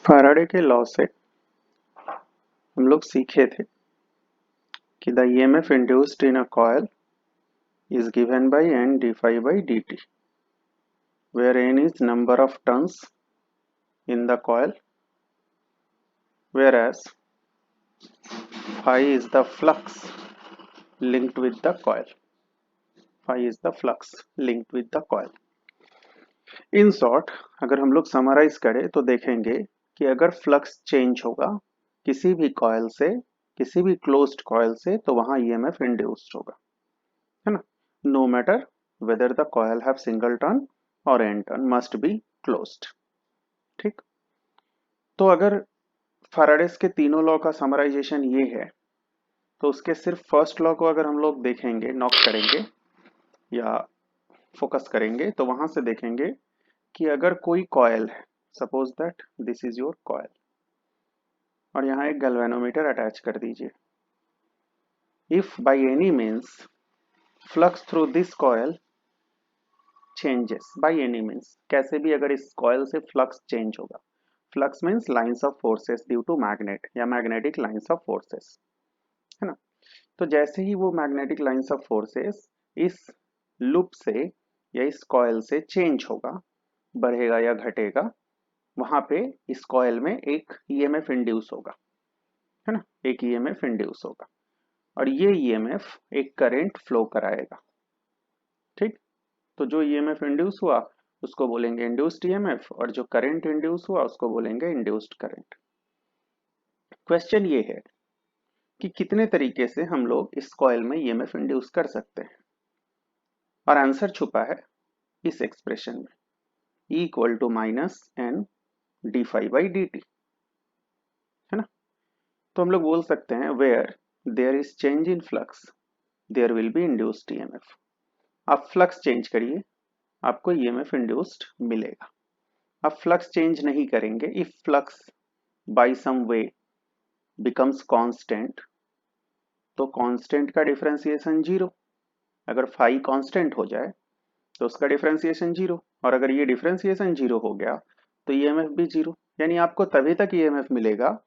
Faraday के law से हम लोग सीखे थे कि the EMF induced in a coil is given by n d phi by dt, where n is number of turns in the coil, whereas phi is the flux linked with the coil. Phi is the flux linked with the coil. In short, अगर हम लोग summarise करें तो देखेंगे कि अगर flux change होगा किसी भी कॉइल से, किसी भी क्लोज्ड कॉइल से, तो वहां ईएमएफ इंड्यूस्ड होगा, है ना। No matter whether the coil have single turn और N turn, must be closed. ठीक, तो अगर फैराडेस के तीनों लॉ का समराइजेशन ये है, तो उसके सिर्फ फर्स्ट लॉ को अगर हम लोग देखेंगे, नॉक करेंगे या फोकस करेंगे, तो वहां से देखेंगे कि अगर कोई कॉइल है, suppose that this is your coil, और यहाँ एक गैल्वेनोमीटर अटैच कर दीजिए। If by any means flux through this coil changes, by any means, कैसे भी अगर इस कॉइल से फ्लक्स चेंज होगा, flux means lines of forces due to magnet या मैग्नेटिक लाइंस ऑफ फोर्सेस, है ना। तो जैसे ही वो मैग्नेटिक लाइंस ऑफ फोर्सेस इस लूप से या इस कॉइल से चेंज होगा, बढ़ेगा या घटेगा, वहां पे इस कॉइल में एक ईएमएफ इंड्यूस होगा, है ना, एक ईएमएफ इंड्यूस होगा, और ये ईएमएफ एक करंट फ्लो कराएगा। ठीक, तो जो ईएमएफ इंड्यूस हुआ उसको बोलेंगे इंड्यूस्ड ईएमएफ, और जो करंट इंड्यूस हुआ उसको बोलेंगे इंड्यूस्ड करंट। क्वेश्चन ये है कि कितने तरीके से हम लोग इस कॉइल में ईएमएफ इंड्यूस कर सकते हैं, और आंसर छुपा है इस एक्सप्रेशन में, E equal to minus N d phi by d t, है ना। तो हम लोग बोल सकते हैं where there is change in flux there will be induced EMF. आप फ्लक्स चेंज करिए, आपको ईएमएफ इंड्यूस्ड मिलेगा। आप फ्लक्स चेंज नहीं करेंगे, if flux by some way becomes constant, तो कांस्टेंट का डिफरेंशिएशन जीरो। अगर फाई कांस्टेंट हो जाए तो उसका डिफरेंशिएशन जीरो, और अगर ये डिफरेंशिएशन जीरो हो गया तो ईएमएफ भी जीरो। यानी आपको तभी तक ईएमएफ मिलेगा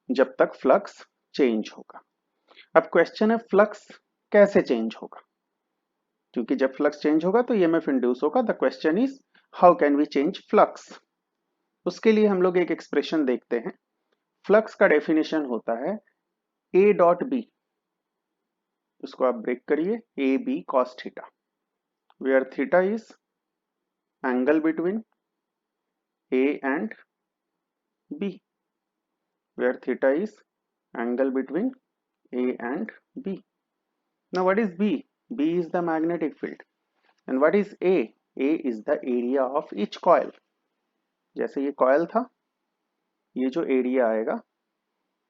जब तक फ्लक्स चेंज होगा। अब क्वेश्चन है फ्लक्स कैसे चेंज होगा, क्योंकि जब फ्लक्स चेंज होगा तो ईएमएफ इंड्यूस होगा। The question is how can we change flux. उसके लिए हम लोग एक एक्सप्रेशन देखते हैं। फ्लक्स का डेफिनेशन होता है ए डॉट बी, उसको आप ब्रेक करिए, A B cos theta, where theta is angle between A and B, where theta is angle between A and B. Now what is B? B is the magnetic field. And what is A? A is the area of each coil. जैसे ये coil था, ये जो area आएगा,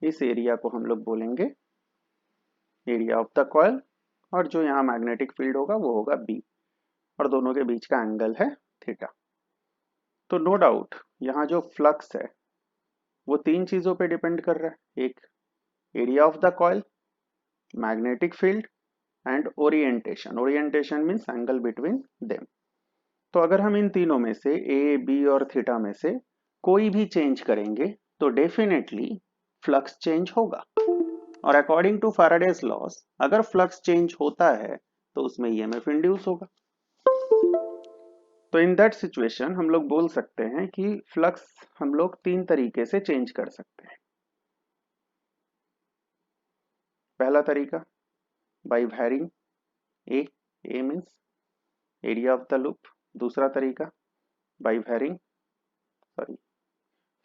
इस area को हम लोग बोलेंगे area of the coil, और जो यहाँ magnetic field होगा वो होगा B, और दोनों के बीच का एंगल है थीटा। तो नो डाउट यहाँ जो फ्लक्स है वो तीन चीजों पे डिपेंड कर रहा है, एक area of the coil, magnetic field and orientation. Orientation means angle between them. तो अगर हम इन तीनों में से ए बी और थीटा में से कोई भी चेंज करेंगे तो डेफिनेटली फ्लक्स चेंज होगा, और अकॉर्डिंग टू फैराडेज लॉस अगर फ्लक्स चेंज होता है तो उसमें ईएमएफ इंड्यूस होगा। तो इन दैट सिचुएशन हम लोग बोल सकते हैं कि फ्लक्स हम लोग तीन तरीके से चेंज कर सकते हैं। पहला तरीका by varying A, A means area of the loop. दूसरा तरीका by varying, sorry,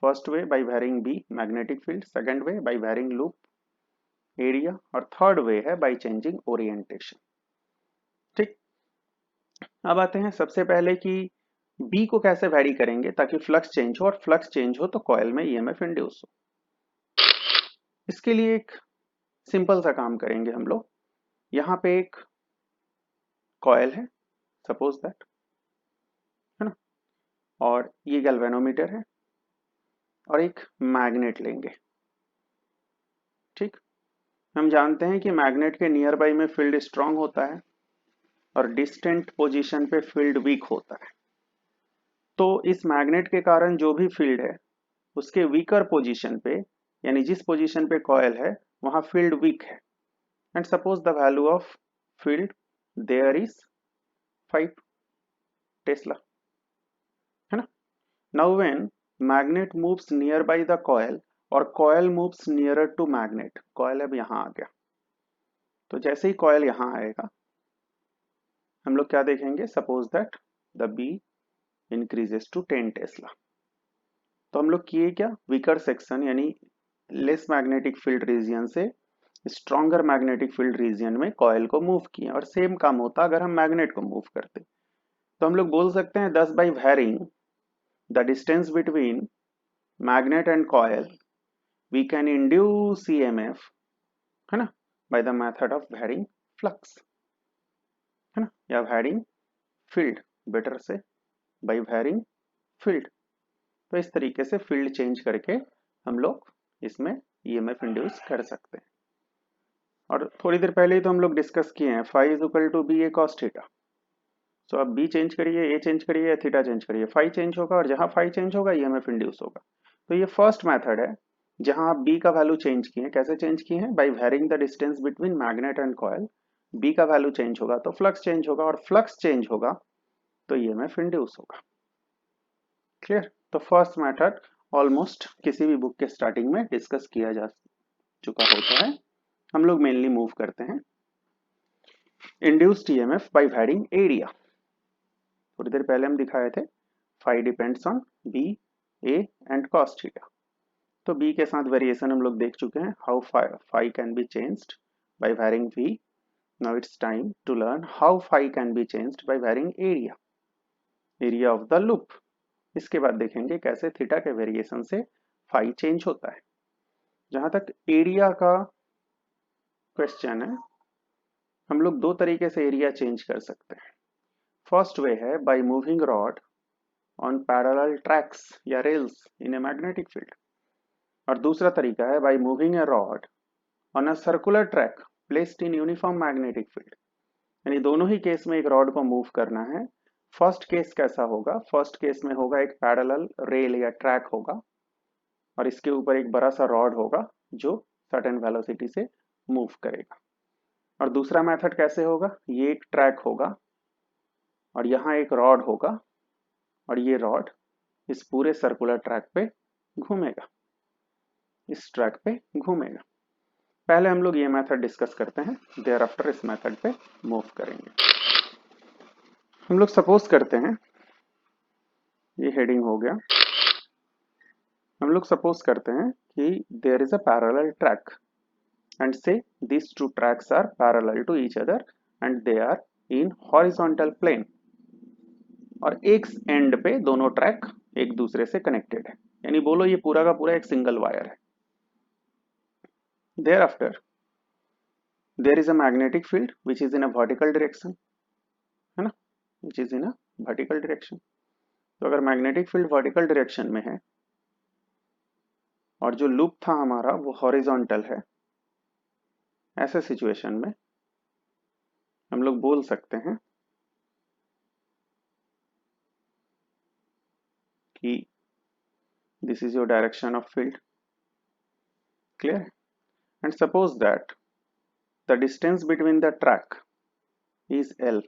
first way by varying B magnetic field, second way by varying loop area, और थर्ड वे है बाय चेंजिंग ओरिएंटेशन। ठीक, अब आते हैं सबसे पहले कि बी को कैसे वैरी करेंगे ताकि फ्लक्स चेंज हो, और फ्लक्स चेंज हो तो कॉइल में ईएमएफ इंड्यूस हो। इसके लिए एक सिंपल सा काम करेंगे हम लोग। यहाँ पे एक कॉइल है, सपोज दैट, है ना, और ये गैल्वेनोमीटर है, और एक मैग्नेट लेंगे। ठीक, हम जानते हैं कि मैग्नेट के नियर बाई में फील्ड स्ट्रांग होता है और डिस्टेंट पोजीशन पे फील्ड वीक होता है। तो इस मैग्नेट के कारण जो भी फील्ड है उसके वीकर पोजीशन पे, यानी जिस पोजीशन पे कॉयल है वहां फील्ड वीक है, and suppose the value of field there is 5 tesla, है ना। Now when magnet moves near by the coil और coil moves nearer to magnet, coil अब यहां आ गया, तो जैसे ही कॉयल यहां आएगा हम लोग क्या देखेंगे, suppose that the B increases to 10 tesla. तो हम लोग किए क्या, वीकर सेक्शन यानी लेस मैग्नेटिक फील्ड रीजन से स्ट्रॉन्गर मैग्नेटिक फील्ड रीजन में कॉयल को मूव किए, और सेम काम होता अगर हम मैग्नेट को मूव करते। तो हम लोग बोल सकते हैं thus by varying the distance between magnet and coil we can induce EMF, है ना, by the method of varying flux, है ना, या varying field, बेटर से by varying field। तो इस तरीके से फील्ड चेंज करके हम लोग इसमें EMF इंड्यूस कर सकते हैं। और थोड़ी देर पहले ही तो हम लोग डिस्कस किए हैं phi is equal to B A cos theta. So अब बी चेंज करिए, ए चेंज करिए, थीटा चेंज करिए, फाई चेंज होगा, और जहां फाई चेंज होगा ईएमएफ इंड्यूस होगा। तो ये फर्स्ट मेथड है जहां आप बी का वैल्यू चेंज किए। कैसे चेंज किए हैं, by varying the distance between magnet and coil. B का वैल्यू चेंज होगा तो फ्लक्स चेंज होगा, और फ्लक्स चेंज होगा तो ईएमएफ इंड्यूस होगा। क्लियर। तो फर्स्ट मेथड ऑलमोस्ट किसी भी बुक के स्टार्टिंग में डिस्कस किया जा चुका होता है। हम लोग मेनली मूव करते हैं induced EMF by varying area. थोड़ी देर पहले हम दिखाए थे phi depends on B, A and cos theta. तो बी के साथ वेरिएशन हम लोग देख चुके हैं, how phi can be changed by varying V. Now it's time to learn how phi can be changed by varying area, area of the loop. इसके बाद देखेंगे कैसे थीटा के वेरिएशन से फाई चेंज होता है। जहां तक एरिया का क्वेश्चन है, हम लोग दो तरीके से एरिया चेंज कर सकते हैं। फर्स्ट वे है by moving rod on parallel tracks या rails in a magnetic field, और दूसरा तरीका है by moving a rod on a circular track placed in uniform magnetic field. यानी दोनों ही केस में एक रॉड को मूव करना है। फर्स्ट केस कैसा होगा, फर्स्ट केस में होगा एक पैरेलल रेल या ट्रैक होगा, और इसके ऊपर एक बड़ा सा रॉड होगा जो सर्टेन वेलोसिटी से मूव करेगा। और दूसरा मेथड कैसे होगा, ये एक ट्रैक होगा और यहाँ एक रॉड होगा, और ये रॉड इस पूरे सर्कुलर ट्रैक पे घूमेगा, इस ट्रैक पे घूमेगा। पहले हम लोग ये मेथड डिस्कस करते हैं, देयर आफ्टर इस मेथड पे मूव करेंगे। हम लोग सपोज करते हैं, ये हेडिंग हो गया, हम लोग सपोज करते हैं कि there is a parallel track and say these two tracks are parallel to each other and they are in horizontal plane, और एक एंड पे दोनों ट्रैक एक दूसरे से कनेक्टेड है, यानी बोलो ये पूरा का पूरा एक सिंगल वायर है। Thereafter there is a magnetic field which is in a vertical direction, है ना, which is in a vertical direction। तो अगर मैग्नेटिक फील्ड वर्टिकल डायरेक्शन में है और जो लूप था हमारा वो हॉरिजॉन्टल है, ऐसे सिचुएशन में हम लोग बोल सकते हैं कि this is your direction of field, clear, and suppose that the distance between the track is L,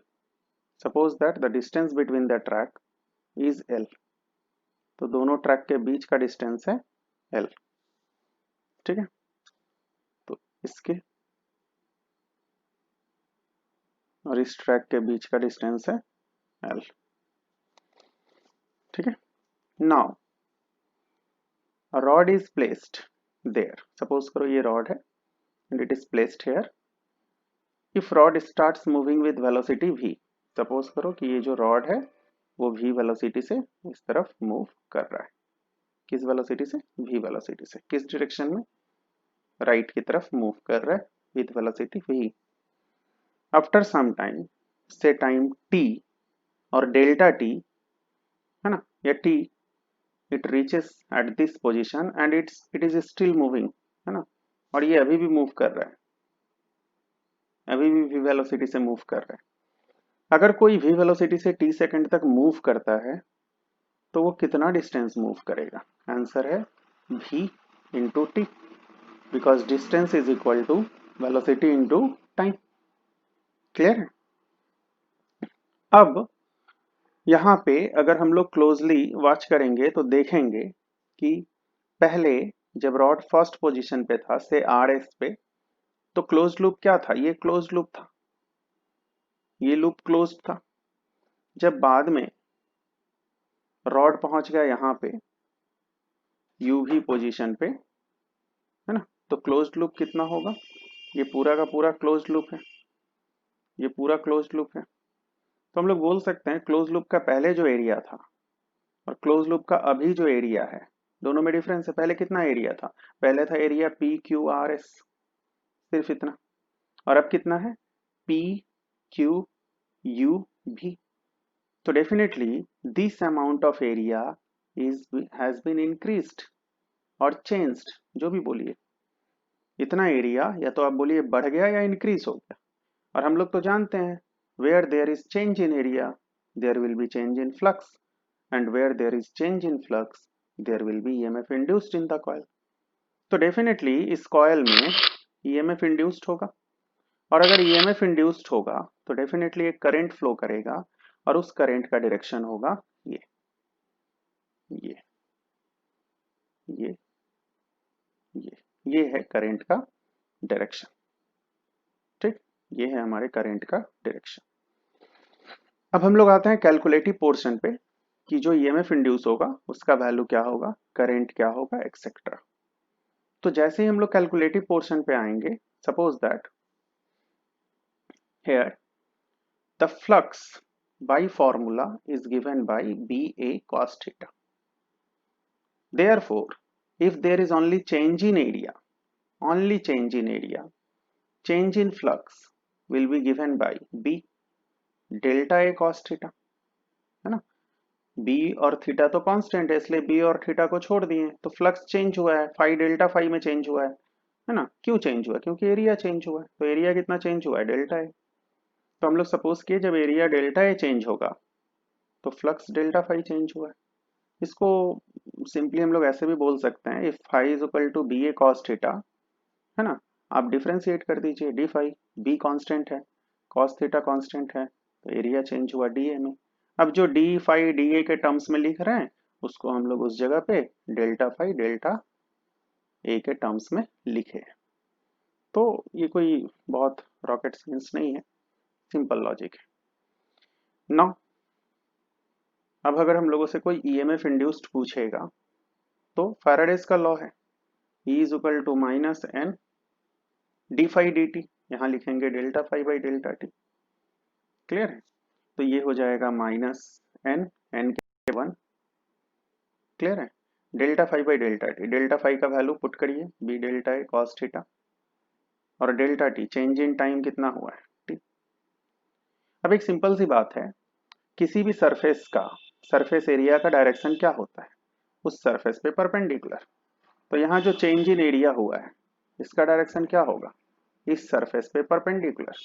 suppose that the distance between the track is L, तो दोनों ट्रैक के बीच का डिस्टेंस है L, ठीक है। तो इसके और इस ट्रैक के बीच का डिस्टेंस है L, ठीक है। Now a rod is placed there, suppose करो ये रॉड है and it is placed here। if rod starts moving with velocity v, suppose करो कि ये जो रॉड है वो v वेलोसिटी से इस तरफ मूव कर रहा है। किस वेलोसिटी से, v वेलोसिटी से। किस डायरेक्शन में, राइट की तरफ मूव कर रहा है with velocity v। After some time, say time t और डेल्टा t, है ना, या t, it reaches at this position and it is still moving, है ना, और ये अभी भी मूव कर रहा है, अभी भी v वेलोसिटी से मूव कर रहा है। अगर कोई v वेलोसिटी से t सेकंड तक मूव करता है तो वो कितना डिस्टेंस मूव करेगा, आंसर है v into t, because distance is equal to velocity into time. Clear है? अब यहाँ पे अगर हम लोग क्लोजली वॉच करेंगे तो देखेंगे कि पहले जब रॉड फर्स्ट पोजीशन पे था से आर एस पे, तो क्लोज लूप क्या था? ये क्लोज लूप था, ये लूप क्लोज था। जब बाद में रॉड पहुंच गया यहाँ पे यूवी पोजीशन पे, है ना, तो क्लोज लूप कितना होगा? ये पूरा का पूरा क्लोज लूप है, ये पूरा क्लोज लूप है। तो हम लोग बोल सकते हैं क्लोज लूप का पहले जो एरिया था और क्लोज लूप का अभी जो एरिया है, दोनों में डिफरेंस है। पहले कितना एरिया था? पहले था area P Q R S, सिर्फ इतना। और अब कितना है? पी क्यू यू भी। तो definitely this amount of area is has been increased और चेंज्ड, जो भी बोलिए। इतना एरिया या तो आप बोलिए बढ़ गया या इंक्रीज हो गया। और हम लोग तो जानते हैं where there is change in area there will be change in flux, and where there is change in flux there will be EMF induced in the coil. तो डेफिनेटली इस कॉइल में ईएमएफ इंड्यूस्ड होगा, और अगर EMF induced होगा तो definitely एक current flow करेगा, और उस करंट का डायरेक्शन होगा ये ये ये ये है करंट का डायरेक्शन। ठीक, ये है हमारे करंट का डायरेक्शन। अब हम लोग आते हैं कैलकुलेटिव पोर्शन पे कि जो ईएमएफ इंड्यूस होगा उसका वैल्यू क्या होगा, करंट क्या होगा, एक्सेट्रा। तो जैसे ही हम लोग कैलकुलेटिव पोर्शन पे आएंगे, suppose that here the flux by formula is given by BA cos theta. Therefore, if there is only change in area, change in flux will be given by B delta A cos theta, है ना। B और theta तो constant है, इसलिए B और theta को छोड़ दिए तो फ्लक्स चेंज हुआ है, फाई डेल्टा फाई में चेंज हुआ है ना। क्यों चेंज हुआ? क्योंकि एरिया चेंज हुआ है। तो एरिया कितना चेंज हुआ है? डेल्टा ए। तो हम लोग सपोज किए जब एरिया डेल्टा ए चेंज होगा तो फ्लक्स डेल्टा फाई चेंज हुआ है। इसको सिंपली हम लोग ऐसे भी बोल सकते हैं, if phi is equal to B A cos theta, है ना, आप डिफ्रेंशिएट कर दीजिए डी फाई, बी कांस्टेंट है, कॉस थीटा कांस्टेंट है, तो एरिया चेंज हुआ डी ए में। अब जो डी फाई डी ए के टर्म्स में लिख रहे हैं उसको हम लोग उस जगह पे डेल्टा फाई डेल्टा ए के टर्म्स में लिखे। तो ये कोई बहुत रॉकेट साइंस नहीं है, सिंपल लॉजिक है। नाउ अब अगर हम लोगों से कोई ईएमएफ इंड्यूस्ड पूछेगा तो फैराडेज का लॉ है, E is equal to minus N d phi d T, यहाँ लिखेंगे delta phi by delta T. Clear है? तो ये हो जाएगा माइनस एन, एन के वन। क्लियर है? Delta phi by delta T, delta phi का वैल्यू पुट करिए B delta A cos theta, और delta T change in time कितना हुआ है, टी। अब एक सिंपल सी बात है, किसी भी सरफेस का सरफेस एरिया का डायरेक्शन क्या होता है? उस सरफेस पे परपेंडिकुलर। तो यहाँ जो चेंज इन एरिया हुआ है इसका डायरेक्शन क्या होगा? इस सरफेस पे परपेंडिकुलर।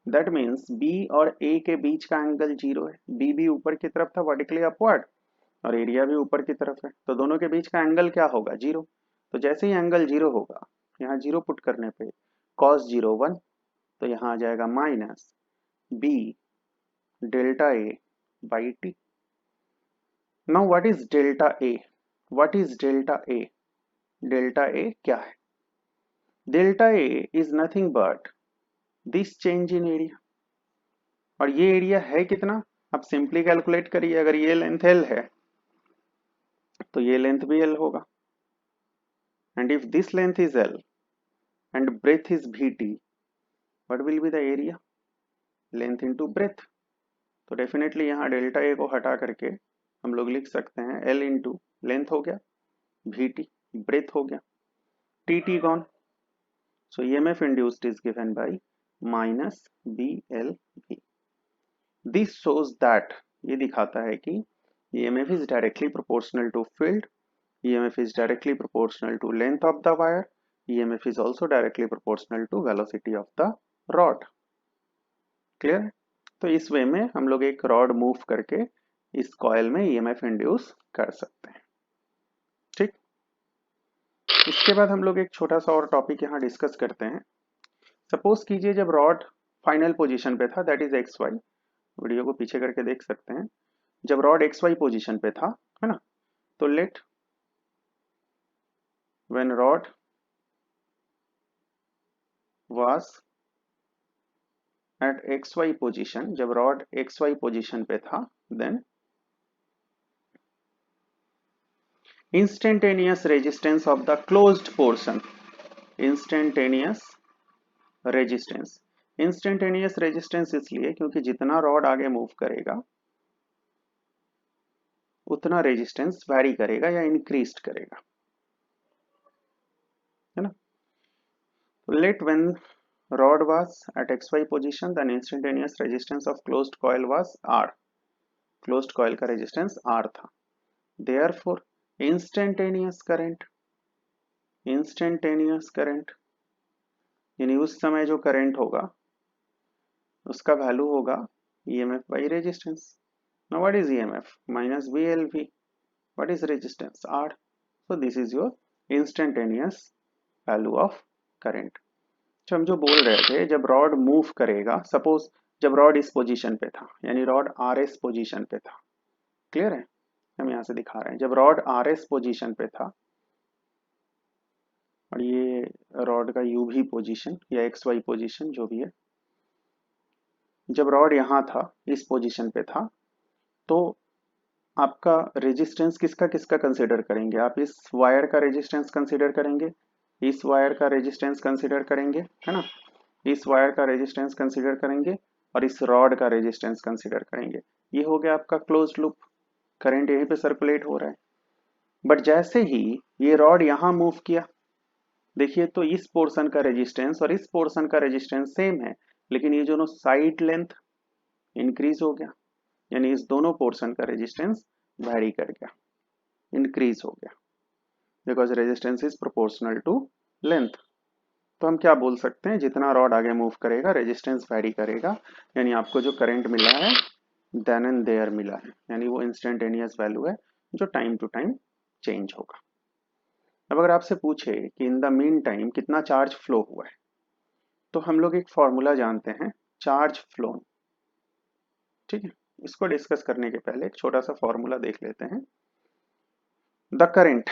दैट मीन्स बी और ए के बीच का एंगल जीरो है। बी भी ऊपर की तरफ था वर्टिकली अपवर्ड, और एरिया भी ऊपर की तरफ है, तो दोनों के बीच का एंगल क्या होगा? जीरो। तो जैसे ही एंगल जीरो होगा, यहाँ जीरो पुट करने पे कॉस जीरो वन, तो यहाँ आ जाएगा minus B delta A by T. Now what is delta A? What is delta A? Delta A क्या है? Delta A is nothing but this change in area. और ये एरिया है कितना? आप सिंपली कैलकुलेट करिए, अगर ये लेंथ एल है तो ये लेंथ भी एल होगा, and if this length is L and breadth is भी T, what will be the area? Length into breadth. तो डेफिनेटली यहाँ डेल्टा ए को हटा करके हम लोग लिख सकते हैं एल इंटू लेंथ हो गया, भी टी ब्रेथ हो गया, T T gone. So EMF induced is given by minus B L V. This shows that, ये दिखाता है कि EMF is directly proportional to field, EMF is directly proportional to length of the wire, EMF is also directly proportional to velocity of the rod. Clear है? तो इस वे में हम लोग एक रॉड मूव करके इस कॉइल में EMF इंड्यूस कर सकते हैं। ठीक, इसके बाद हम लोग एक छोटा सा और टॉपिक यहाँ डिस्कस करते हैं। सपोज कीजिए जब रॉड फाइनल पोजीशन पे था, that is X Y, video को पीछे करके देख सकते हैं। जब रॉड एक्स वाई पोजीशन पे था, है ना, तो let when rod was at X Y position, जब रॉड एक्स वाई पोजीशन पे था, then instantaneous resistance of the closed portion, instantaneous resistance, instantaneous resistance इसलिए क्योंकि जितना रॉड आगे मूव करेगा उतना रेजिस्टेंस वैरी करेगा या इंक्रीज करेगा, है ना। Let when rod was at xy position, then instantaneous resistance of closed coil was R, closed coil का resistance R था। therefore instantaneous current, instantaneous current यानी उस समय जो करंट होगा उसका वैल्यू होगा EMF by resistance. Now what is EMF? Minus BLV। What is resistance? R। So this is your instantaneous value of current. जो हम जो बोल रहे थे, जब रॉड मूव करेगा, सपोज जब रॉड इस पोजीशन पे था, यानी रॉड RS पोजीशन पे था, क्लियर है, हम यहाँ से दिखा रहे हैं, जब रॉड RS पोजीशन पे था और ये रॉड का UV पोजीशन या XY पोजीशन जो भी है, जब रॉड यहाँ था इस पोजीशन पे था, तो आपका रेजिस्टेंस किसका किसका कंसीडर करेंगे? आप इस वायर का रेजिस्टेंस कंसीडर करेंगे, इस वायर का रेजिस्टेंस कंसीडर करेंगे, है ना, इस वायर का रेजिस्टेंस कंसीडर करेंगे और इस रॉड का रेजिस्टेंस कंसीडर करेंगे। ये हो गया आपका क्लोज्ड लूप, करंट यहीं पे सर्कुलेट हो रहा है। बट जैसे ही ये रॉड यहाँ मूव किया, देखिए तो इस पोर्शन का रेजिस्टेंस और इस पोर्शन का रेजिस्टेंस सेम है, लेकिन ये दोनों साइड लेंथ इंक्रीज हो गया, यानी इस दोनों पोर्शन का रेजिस्टेंस वैरी कर गया, इंक्रीज हो गया, because resistance is proportional to length. तो हम क्या बोल सकते हैं, जितना रॉड आगे मूव करेगा रेजिस्टेंस वैरी करेगा, यानी आपको जो करंट मिला है देन एंड देयर मिला है, यानी वो इंस्टेंटेनियस वैल्यू है जो टाइम टू टाइम चेंज होगा। अब अगर आपसे पूछे कि इन द मीन टाइम कितना चार्ज फ्लो हुआ है, तो हम लोग एक फॉर्मूला जानते हैं, चार्ज फ्लोन। ठीक है, इसको डिस्कस करने के पहले एक छोटा सा फॉर्मूला देख लेते हैं। The current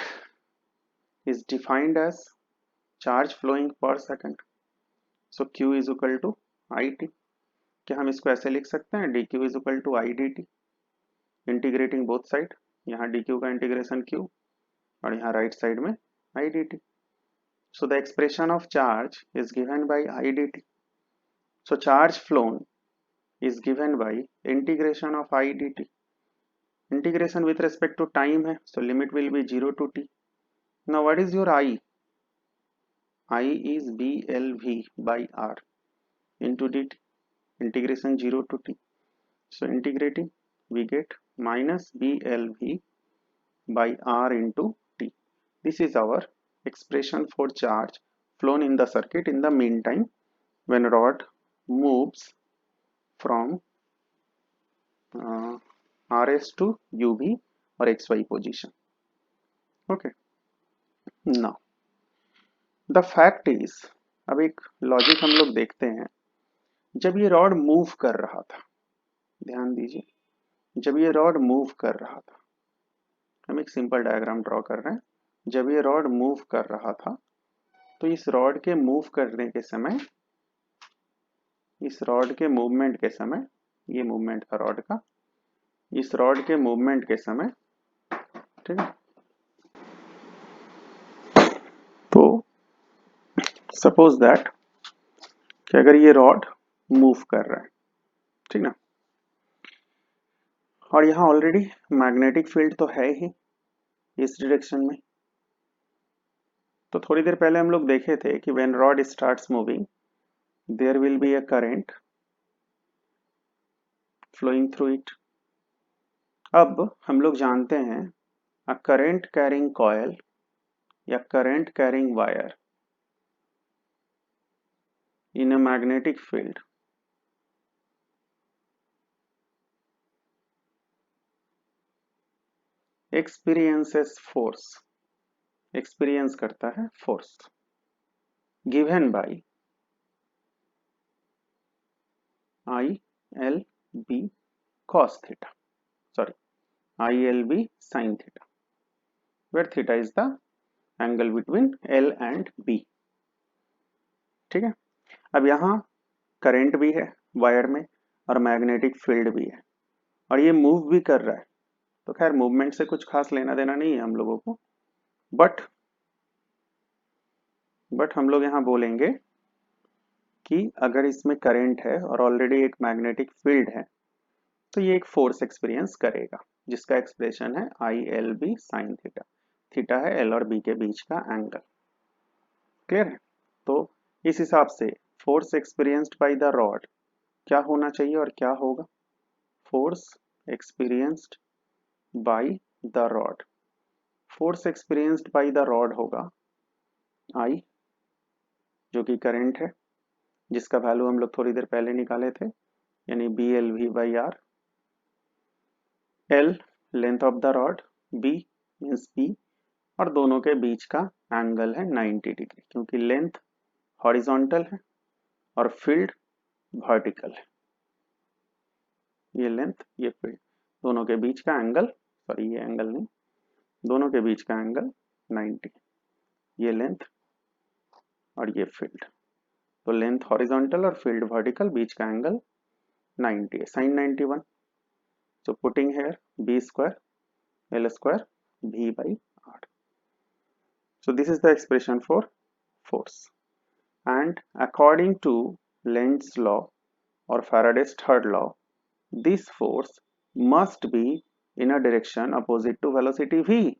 is defined as charge flowing per second, so q is equal to it। क्या हम इसको ऐसे लिख सकते हैं, dq is equal to I dt, integrating both side, यहाँ dq का इंटीग्रेशन q और यहाँ राइट साइड में I dt। so the expression of charge is given by I dt, so charge flown is given by integration of I dt, integration with respect to time है, so limit will be 0 to t। now what is your I? I is BLV by R into dt, integration 0 to t, so integrating we get minus BLV by R into t। this is our expression for charge flown in the circuit in the meantime when rod moves from RS to UV or XY position। okay, now the fact is, अब एक logic हम लोग देखते हैं, जब ये rod move कर रहा था, ध्यान दीजिए, जब ये रॉड मूव कर रहा था, हम एक सिंपल डायग्राम ड्रॉ कर रहे हैं, जब ये रॉड मूव कर रहा था, तो इस रॉड के मूव करने के समय, इस रॉड के मूवमेंट के समय, ये मूवमेंट था रॉड का, इस रॉड के मूवमेंट के समय, ठीक है, तो सपोज दैट कि अगर ये रॉड मूव कर रहा है, ठीक ना, और यहाँ ऑलरेडी मैग्नेटिक फील्ड तो है ही इस डायरेक्शन में, तो थोड़ी देर पहले हम लोग देखे थे कि when rod starts moving there will be a current flowing through it. अब हम लोग जानते हैं अ करंट कैरिंग कॉयल या current carrying wire in a magnetic field experiences force, experience करता है force given by I L B cos theta, sorry, ILB sin theta, where theta is the angle between L and B. ठीक है, अब यहाँ current भी है wire में और मैग्नेटिक फील्ड भी है और ये मूव भी कर रहा है, तो खैर मूवमेंट से कुछ खास लेना देना नहीं है हम लोगों को, बट हम लोग यहाँ बोलेंगे कि अगर इसमें करंट है और ऑलरेडी एक मैग्नेटिक फील्ड है तो ये एक फोर्स एक्सपीरियंस करेगा जिसका एक्सप्रेशन है I L B sine theta. Theta है एल और बी के बीच का एंगल। क्लियर है? तो इस हिसाब से force experienced by the rod क्या होना चाहिए और क्या होगा? Force experienced by the rod, force experienced by the rod होगा आई, जो कि करंट है जिसका वैल्यू हम लोग थोड़ी देर पहले निकाले थे, यानी B L V by R, L length of the rod, B means B, और दोनों के बीच का एंगल है 90 डिग्री, क्योंकि लेंथ हॉरिजॉन्टल है और फील्ड वर्टिकल है। ये लेंथ ये फील्ड दोनों के बीच का एंगल, सॉरी ये एंगल नहीं, दोनों के बीच का एंगल 90, ये लेंथ और ये फील्ड, तो लेंथ हॉरिजॉन्टल और फील्ड वर्टिकल, बीच का एंगल 90 है, sign 91। So putting here b square l square v by r. So this is the expression for force, and according to Lenz's law or Faraday's third law, this force must be in a direction opposite to velocity v.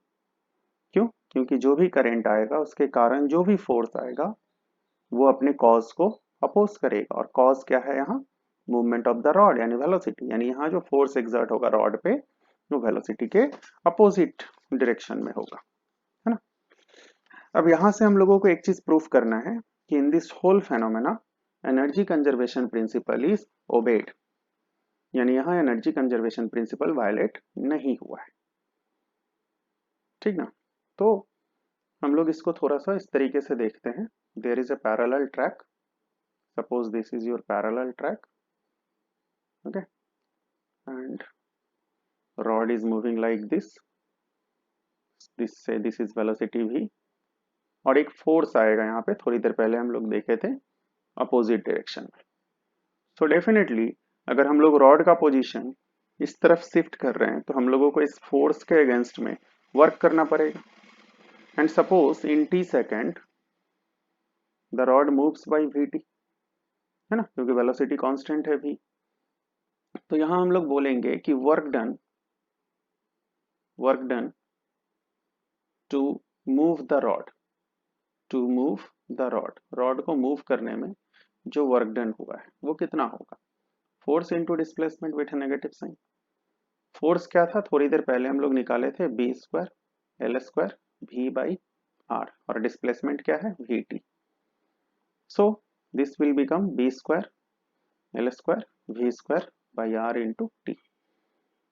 क्यों? क्योंकि जो भी current आएगा उसके कारण जो भी force आएगा वो अपने कॉज को अपोज करेगा, और कॉज क्या है यहाँ? मूवमेंट ऑफ द रॉड यानी वेलोसिटी, यानी यहाँ जो फोर्स एक्सर्ट होगा रॉड पे वो वेलोसिटी के अपोजिट डायरेक्शन में होगा, है ना। अब यहाँ से हम लोगों को एक चीज प्रूफ करना है कि in this whole phenomena energy conservation principle is obeyed, यानी यहाँ एनर्जी कंजर्वेशन प्रिंसिपल वायलेट नहीं हुआ है, ठीक ना। तो हम लोग इसको थोड़ा सा इस तरीके से देखते हैं। There is a parallel track, suppose this is your parallel track, okay, and rod is moving like this say this is velocity v, और एक फोर्स आएगा यहाँ पे, थोड़ी देर पहले हम लोग देखे थे अपोजिट डायरेक्शन में। सो डेफिनेटली अगर हम लोग रॉड का पोजीशन इस तरफ शिफ्ट कर रहे हैं तो हम लोगों को इस फोर्स के अगेंस्ट में वर्क करना पड़ेगा, and suppose in T second the rod moves by we T, है ना, क्योंकि वेलोसिटी कांस्टेंट है v। तो यहां हम लोग बोलेंगे कि work done to move the rod, rod को मूव करने में जो वर्क डन हुआ है वो कितना होगा? Force into displacement with negative sign. Force क्या था? थोड़ी देर पहले हम लोग निकाले थे B square L square V by R, और डिस्प्लेसमेंट क्या है? V T. So this will become B square L square V square by R into T,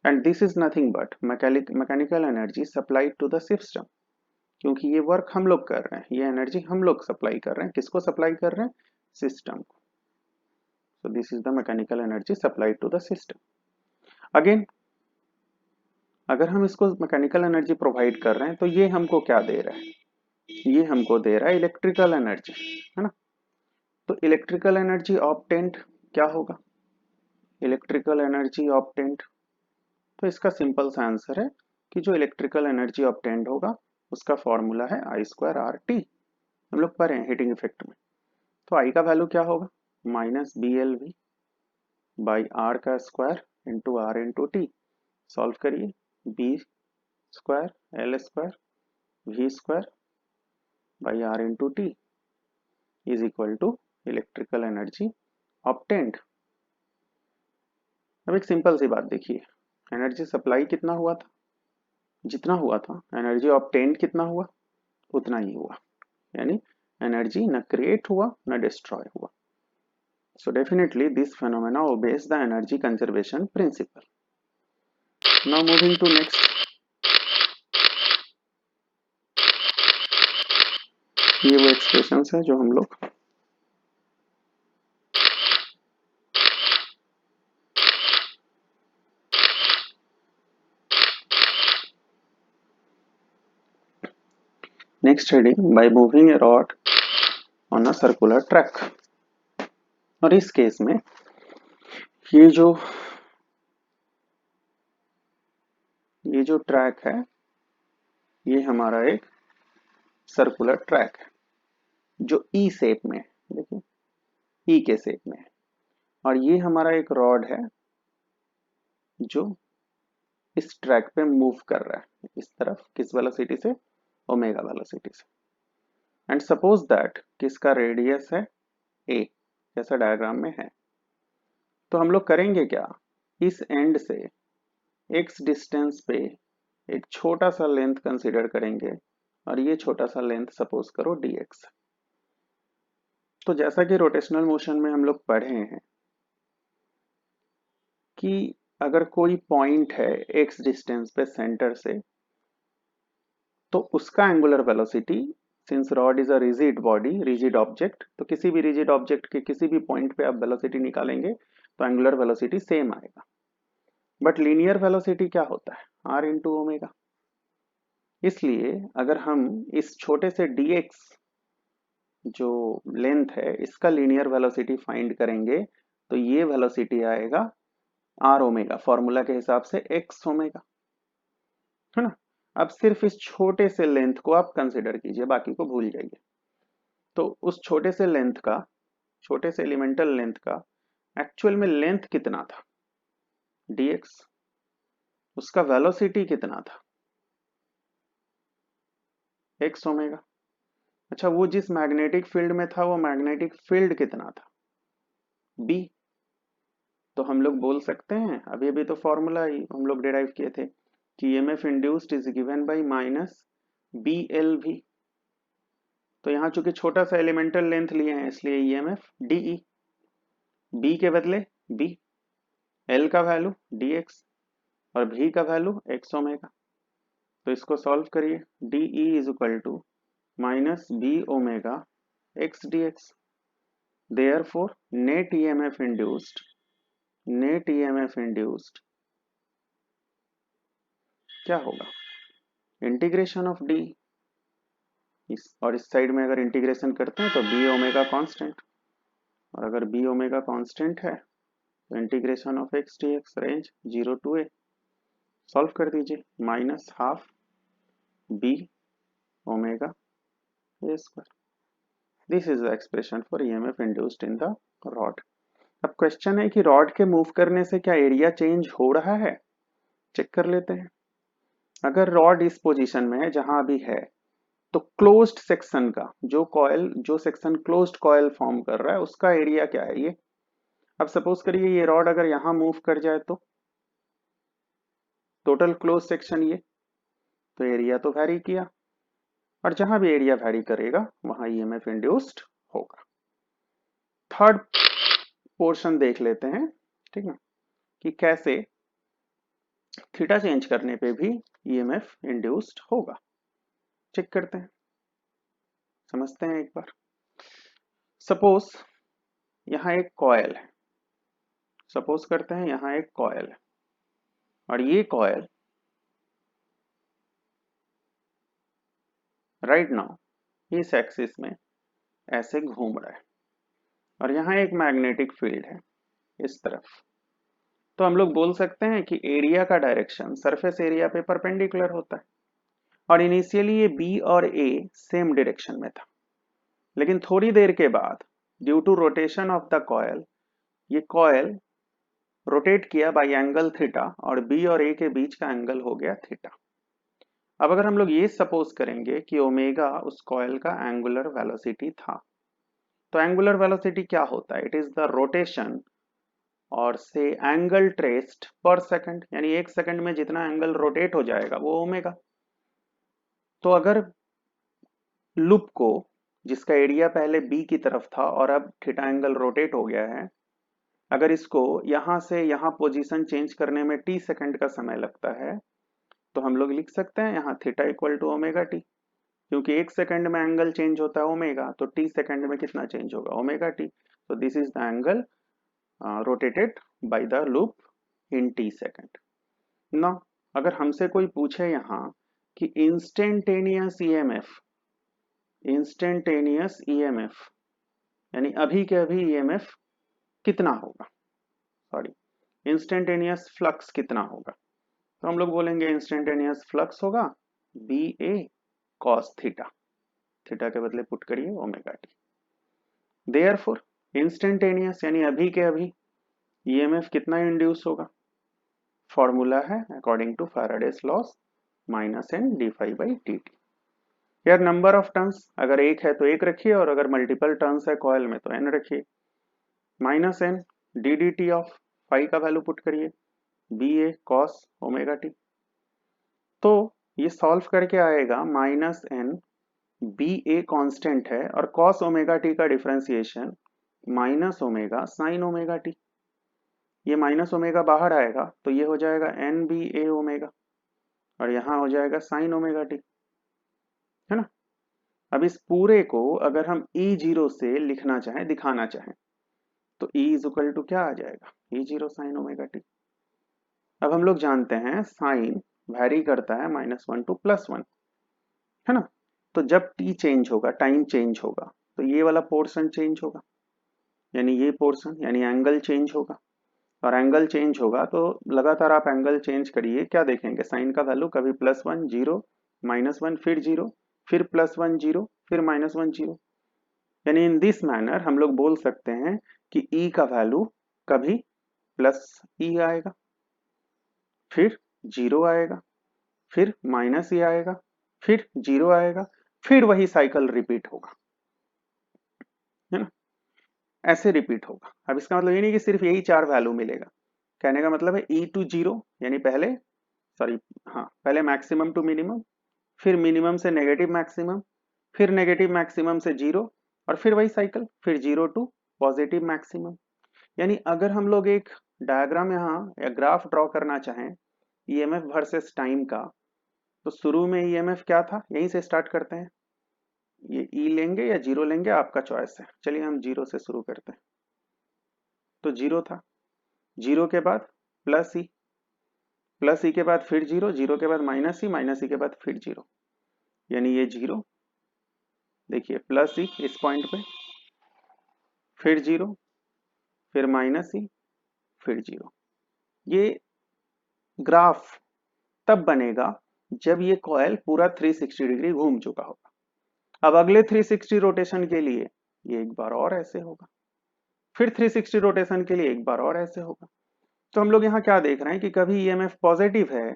and this is nothing but mechanical energy supplied to the system, क्योंकि ये work हम लोग कर रहे हैं, ये एनर्जी हम लोग सप्लाई कर रहे हैं। किसको सप्लाई कर रहे हैं? सिस्टम को। So this is the mechanical energy supplied to the system. Again अगर हम इसको मैकेनिकल एनर्जी प्रोवाइड कर रहे हैं तो ये हमको क्या दे रहा है? ये हमको दे रहा है इलेक्ट्रिकल एनर्जी, है ना। तो इलेक्ट्रिकल एनर्जी ऑब्टेन्ड क्या होगा? इलेक्ट्रिकल एनर्जी ऑब्टेन्ड, तो इसका सिंपल सा आंसर है कि जो इलेक्ट्रिकल एनर्जी ऑब्टेन्ड होगा उसका फॉर्मूला है आई स्क्वायर आर टी। हम लोग पढ़े हैं हीटिंग इफेक्ट में। तो आई का वैल्यू क्या होगा? Minus B L V by R का square into R into T. Solve करिए, B square L square V square by R into T is equal to electrical energy obtained. अब एक simple सी बात देखिए, एनर्जी सप्लाई कितना हुआ था? जितना हुआ था। एनर्जी ऑब्टेन्ड कितना हुआ? उतना ही हुआ, यानी एनर्जी न क्रिएट हुआ न डिस्ट्रॉय हुआ। So definitely this phenomena obeys the energy conservation principle. Now moving to next. ये वो एक्सप्रेशंस है जो हम लोग next heading bye moving a rod on a circular track. और इस केस में ये जो ट्रैक है ये हमारा एक सर्कुलर ट्रैक है जो ई शेप में है। देखिए ई के शेप में है और ये हमारा एक रॉड है जो इस ट्रैक पे मूव कर रहा है इस तरफ किस वेलोसिटी से, ओमेगा वेलोसिटी से। एंड सपोज दैट कि इसका रेडियस है ए जैसा डायग्राम में है। तो हम लोग करेंगे क्या, इस एंड से एक्स डिस्टेंस पे एक छोटा सा लेंथ कंसीडर करेंगे और ये छोटा सा लेंथ सपोज करो dx। तो जैसा कि रोटेशनल मोशन में हम लोग पढ़े हैं कि अगर कोई पॉइंट है एक्स डिस्टेंस पे सेंटर से तो उसका angular velocity, since rod is a rigid body, rigid object, तो किसी भी रिजिड ऑब्जेक्ट के किसी भी पॉइंट पे आप वेलोसिटी निकालेंगे तो एंगुलर वेलोसिटी सेम आएगा। बट लीनियर वेलोसिटी क्या होता है, r इंटू ओमेगा। इसलिए अगर हम इस छोटे से dx जो लेंथ है इसका लीनियर वेलोसिटी फाइंड करेंगे तो ये वेलोसिटी आएगा r ओमेगा, फॉर्मूला के हिसाब से x ओमेगा, है ना। अब सिर्फ इस छोटे से लेंथ को आप कंसिडर कीजिए, बाकी को भूल जाइए। तो उस छोटे से लेंथ का, छोटे से एलिमेंटल लेंथ का एक्चुअल में लेंथ कितना था dx, उसका वेलोसिटी कितना था x ओमेगा। अच्छा वो जिस मैग्नेटिक फील्ड में था वो मैग्नेटिक फील्ड कितना था b। तो हम लोग बोल सकते हैं, अभी अभी तो फॉर्मूला ही हम लोग डिराइव किए थे कि EMF induced is given by minus B L V. तो यहाँ चूंकि छोटा सा एलिमेंटल लेंथ लिए हैं इसलिए ईएमएफ डीई, बी के बदले बी, एल का वैल्यू dx और भी का वैल्यू x ओमेगा। तो इसको सॉल्व करिए, d E is equal to minus B omega X d X. Therefore net EMF induced, net EMF induced क्या होगा, इंटीग्रेशन ऑफ डी, और इस साइड में अगर इंटीग्रेशन करते हैं तो बी ओमेगा कांस्टेंट, और अगर बी ओमेगा कांस्टेंट है तो integration of X d X range 0 to A. Solve कर दीजिए, minus half B omega A square. This is the expression for EMF induced in the rod. अब question है कि rod के मूव करने से क्या एरिया चेंज हो रहा है, चेक कर लेते हैं। अगर रॉड इस पोजीशन में है जहां अभी है तो क्लोज्ड सेक्शन का जो कॉइल, जो सेक्शन क्लोज्ड कॉइल फॉर्म कर रहा है उसका एरिया क्या है ये। अब सपोज करिए ये रॉड अगर यहां मूव कर जाए तो टोटल क्लोज सेक्शन ये, तो एरिया तो वैरी किया, और जहां भी एरिया वैरी करेगा वहां ईएमएफ इंड्यूस्ड होगा। थर्ड पोर्शन देख लेते हैं, ठीक है, कि कैसे थीटा चेंज करने पे भी ईएमएफ इंड्यूस्ड होगा। चेक करते हैं, समझते हैं एक बार। सपोज यहाँ एक कॉयल है, सपोज करते हैं यहाँ एक कॉयल है और ये कॉयल राइट नाउ इस एक्सिस में ऐसे घूम रहा है और यहाँ एक मैग्नेटिक फील्ड है इस तरफ। तो हम लोग बोल सकते हैं कि एरिया का डायरेक्शन सरफेस एरिया पे परपेंडिकुलर होता है, और इनिशियली ये बी और ए सेम डायरेक्शन में था, लेकिन थोड़ी देर के बाद due to rotation of the coil ये कॉयल रोटेट किया बाय एंगल थीटा और बी और ए के बीच का एंगल हो गया थीटा। अब अगर हम लोग ये सपोज करेंगे कि ओमेगा उस कॉयल का एंगुलर वेलोसिटी था, तो एंगुलर वेलोसिटी क्या होता है, इट इज द रोटेशन और से एंगल ट्रेस्ड पर सेकंड, यानी एक सेकंड में जितना एंगल रोटेट हो जाएगा वो ओमेगा। तो अगर लूप को, जिसका एरिया पहले बी की तरफ था और अब थीटा एंगल रोटेट हो गया है, अगर इसको यहां से यहां पोजीशन चेंज करने में टी सेकंड का समय लगता है तो हम लोग लिख सकते हैं यहाँ theta equal to omega T. क्योंकि 1 सेकंड में एंगल चेंज होता है ओमेगा, तो टी सेकंड में कितना चेंज होगा, ओमेगा टी। तो this is the angle rotated by the loop in T second. ना अगर हमसे कोई पूछे यहाँ कि इंस्टेंटेनियस ईएमएफ यानी अभी के अभी ईएमएफ कितना होगा, सॉरी इंस्टेंटेनियस फ्लक्स कितना होगा, तो हम लोग बोलेंगे इंस्टेंटेनियस फ्लक्स होगा B A cos theta, theta के बदले पुट करिए ओमेगा टी। देयरफॉर इंस्टेंटेनियस यानी अभी के अभी ईएमएफ कितना इंड्यूस होगा, फॉर्मूला है according to Faraday's laws minus N d phi by T T. यार नंबर ऑफ टर्न्स अगर एक है तो एक रखिए, और अगर मल्टीपल टर्न्स है कॉइल में तो एन रखिए। Minus N d d T of phi का वैल्यू पुट करिए B A cos omega T. तो ये सॉल्व करके आएगा minus N, B A constant है और कॉस ओमेगा टी का differentiation minus omega sine omega T. ये माइनस ओमेगा बाहर आएगा तो ये हो जाएगा एन बी ए ओमेगा, और यहाँ हो जाएगा साइन ओमेगा टी, है ना। अब इस पूरे को अगर हम ई जीरो से लिखना चाहें, दिखाना चाहें, तो ई इज इक्वल टू क्या आ जाएगा, E zero sine omega T. अब हम लोग जानते हैं साइन वैरी करता है -1 टू +1, है ना। तो जब टी चेंज होगा, टाइम चेंज होगा, तो ये वाला पोर्शन चेंज होगा, यानी ये पोर्शन, यानी एंगल चेंज होगा। और एंगल चेंज होगा तो लगातार आप एंगल चेंज करिए, क्या देखेंगे, साइन का वैल्यू कभी +1 0 -1 फिर 0 फिर +1 0 फिर -1 0। यानी इन दिस मैनर हम लोग बोल सकते हैं कि ई का वैल्यू कभी प्लस ई आएगा, फिर 0 आएगा, फिर माइनस ई आएगा, फिर 0 आएगा, फिर वही साइकिल रिपीट होगा, है ना। ऐसे रिपीट होगा। अब इसका मतलब ये नहीं कि सिर्फ यही 4 वैल्यू मिलेगा, कहने का मतलब है ई टू 0 यानी पहले, सॉरी हाँ, पहले मैक्सिमम टू मिनिमम, फिर मिनिमम से नेगेटिव मैक्सिमम, फिर नेगेटिव मैक्सिमम से 0, और फिर वही साइकिल, फिर 0 टू पॉजिटिव मैक्सिमम। यानी अगर हम लोग एक डायग्राम यहाँ या ग्राफ ड्रॉ करना चाहें ईएमएफ वर्सेस टाइम का, तो शुरू में ईएमएफ क्या था, यहीं से स्टार्ट करते हैं। ये ई लेंगे या 0 लेंगे, आपका चॉइस है। चलिए हम 0 से शुरू करते हैं। तो 0 था, 0 के बाद प्लस ई, प्लस ई के बाद फिर 0, 0 के बाद माइनस ई, माइनस ई के बाद फिर 0, यानी ये 0, देखिए प्लस ई इस पॉइंट पे, फिर 0, फिर माइनस ई, फिर 0। ये ग्राफ तब बनेगा जब ये कॉइल पूरा 360 डिग्री घूम चुका होगा। अब अगले 360 रोटेशन के लिए ये एक बार और ऐसे होगा, फिर 360 रोटेशन के लिए एक बार और ऐसे होगा। तो हम लोग यहाँ क्या देख रहे हैं कि कभी ईएमएफ पॉजिटिव है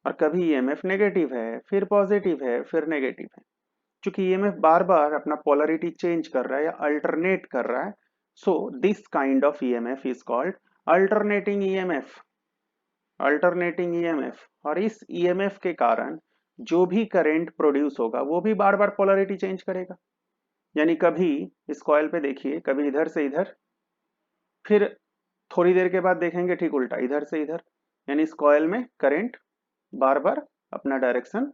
और कभी ईएमएफ नेगेटिव है, फिर पॉजिटिव है, फिर नेगेटिव है। क्योंकि ईएमएफ बार बार अपना पोलरिटी चेंज कर रहा है या अल्टरनेट कर रहा है, so this kind of EMF is called alternating EMF, alternating EMF. और इस ईएमएफ के कारण जो भी करंट प्रोड्यूस होगा वो भी बार बार पोलरिटी चेंज करेगा। यानी कभी इस कॉइल पे देखिए, कभी इधर से इधर, फिर थोड़ी देर के बाद देखेंगे ठीक उल्टा, इधर से इधर। यानी इस कॉइल में करंट बार बार अपना डायरेक्शन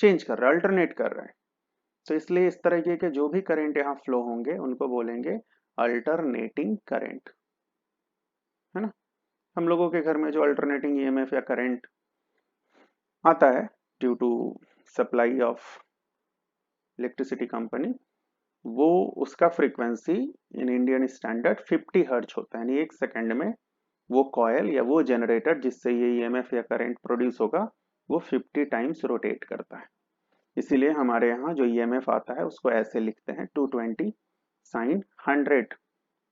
चेंज कर रहा है, अल्टरनेट कर रहा है। तो इसलिए इस तरीके के जो भी करंट यहाँ फ्लो होंगे उनको बोलेंगे अल्टरनेटिंग करंट, है ना। हम लोगों के घर में जो अल्टरनेटिंग ईएमएफ या करंट आता है due to supply of electricity company, वो उसका frequency in Indian standard 50 hertz होता है। यानी 1 सेकंड में वो कॉयल या वो जनरेटर जिससे ये ईएमएफ या करंट प्रोड्यूस होगा वो 50 टाइम्स रोटेट करता है। इसीलिए हमारे यहाँ जो ईएमएफ आता है उसको ऐसे लिखते हैं 220 sign 100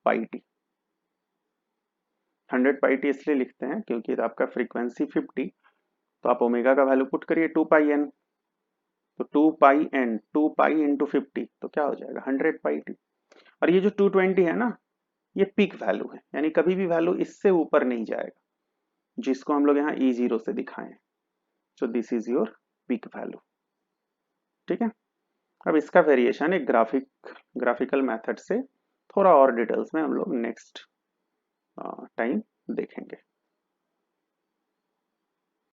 pi T. 100 pi T इसलिए लिखते हैं क्योंकि आपका फ्रीक्वेंसी 50, तो आप ओमेगा का वैल्यू पुट करिए 2 पाई एन, तो 2 पाई एन, 2 पाई इंटू 50 तो क्या हो जाएगा 100 पाई टी। और ये जो 220 है ना, ये पीक वैल्यू है, यानी कभी भी वैल्यू इससे ऊपर नहीं जाएगा, जिसको हम लोग यहाँ ई जीरो से दिखाएं। सो this is your peak value, ठीक है। अब इसका वेरिएशन एक ग्राफिकल मेथड से थोड़ा और डिटेल्स में हम लोग नेक्स्ट टाइम देखेंगे।